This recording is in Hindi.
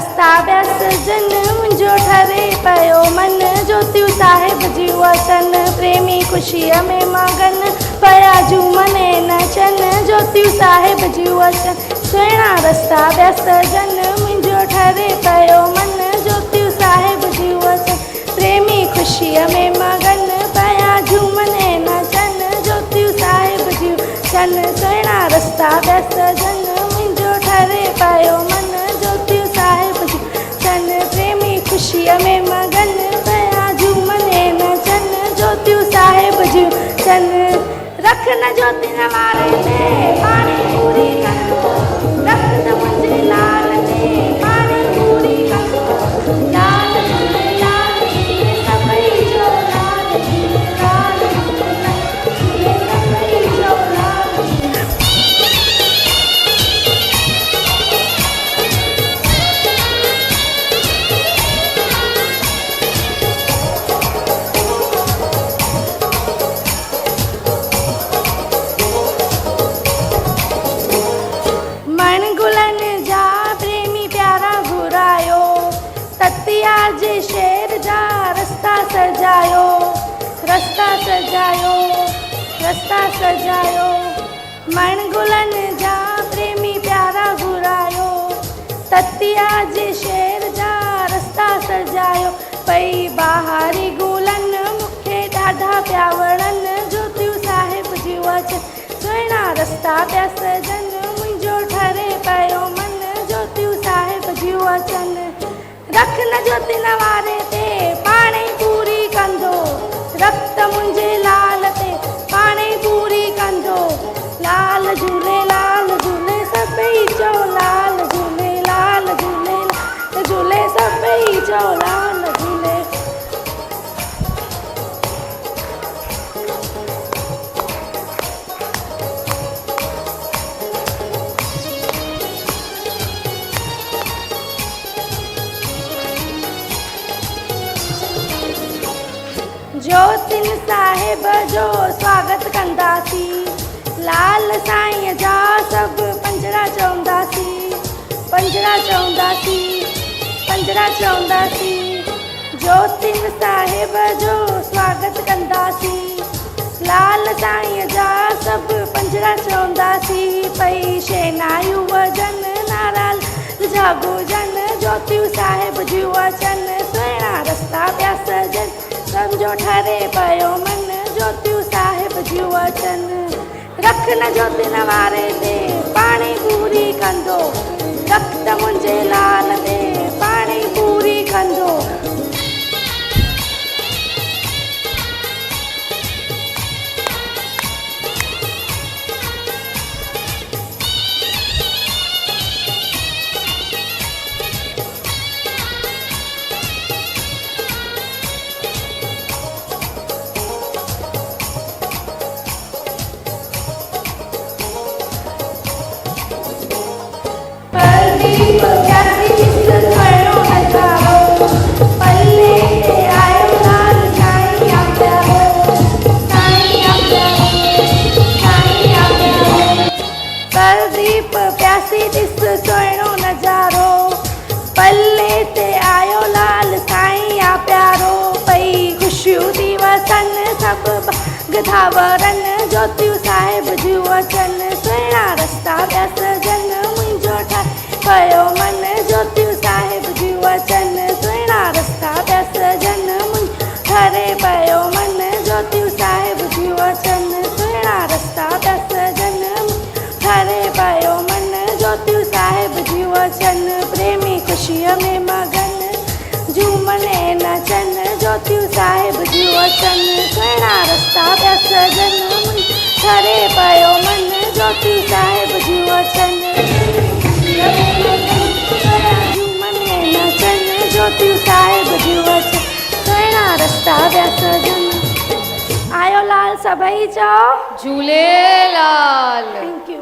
रस्ता व्यस्त जन मुंहिंजो ठरे पियो मन, ज्योतियूं साहिब जी वचन प्रेमी ख़ुशीअ में मगन पिया झूमने नचन, ज्योतियूं साहिब जी वचन सुहिणा रस्ता व्यस्त जन मुंहिंजो ठरे पियो मन, ज्योतियूं साहिब जी वचन प्रेमी ख़ुशीअ में मगन पिया झूमने नचन, ज्योतियूं साहिब जी वचन सुहिणा रस्ता व्यस्त जन मुंहिंजो ठरे पियो मन, ज्योतियूं साहिब जी वचन प्रेमी ख़ुशीअ में मगन पिया झूमने नचन, ज्योतियूं साहिब जी वचन रख न ज्योति न वारे ते पाणी पूरी कंदो, रख न मुंहिंजे लाल ते पाणी पूरी कंदो, लाल झूले लाल झूले सभई जो लाल झूले लाल झूले सभई जो लाल झूले। ततिया जे शेर जा रस्ता सजायो, रस्ता सजायो, रस्ता सजायो, मणगुलन जा प्रेमी प्यारा घुरायो, ततिया जे शेर जा रस्ता सजायो, पई बहारी गुलन मूंखे ॾाढा पिया वणनि, ज्योतियूं साहिब जी वचन सुहिणा रस्ता पिया सजन मुंहिंजो ठरे पियो मन, ज्योतियूं साहिब जी वचन रख न ज्योति न वारे ते पाणी पूरी कंदो, रख मुंहिंजे लाल ते पाणी पूरी कंदो, लाल झूले सभई चओ लाल झूले लाल झूले झूले सभई चओ लाल झूले। ज्योतिन साहिब जो स्वागत कंदासीं, लाल साईं जा सभु पंजड़ा चवंदासीं, पंजड़ा चवंदासीं, पंजड़ा चवंदासीं, ज्योतिन साहिब जो स्वागत कंदासीं, लाल साईं जा सभु पंजड़ा चवंदासीं, पई शहनायूं वजन नारा जागो जन, ज्योतियूं साहिब जी वचन सुहिणा रस्ता पिया सजन सम्झो ठरे पियो मन, ज्योतियूं साहिब जी वचन रख न ज्योति न वारे ते पाणी पूरी कंदो, रख त मुंहिंजे लाल ते पाणी पूरी कंदो। प्रदीप प्यासी ॾिस सुहिणो नज़ारो, पल्ले ते आयो लाल साईं आ प्यारो, पई ख़ुशियूं थी वसनि सभु ॻधा वरनि, ज्योतियूं साहिब जी वचन सुहिणा रस्ता पिया सजन मुंहिंजो ठरे पियो मन, ज्योतियूं साहिब जी वचन सुहिणा रस्ता पिया सजन मुंहिंजो ठरे पियो मन, ज्योतियूं साहिब जी वचन सुहिणा रस्ता पिया सजन ठरे पियो मन, ज्योतियूं साहिब जी वचन प्रेमी ख़ुशीअ में मगन झूमने नचन, ज्योतियूं साहिब जी वचन सुहिणा रस्ता पिया सजन ठरे पियो मन, ज्योतियूं साहिब जी वचन झूमने नचन, ज्योतियूं साहिब जी वचन सुहिणा रस्ता पिया सजन। आयो लाल सभई चओ झूलेलाल। Thank you.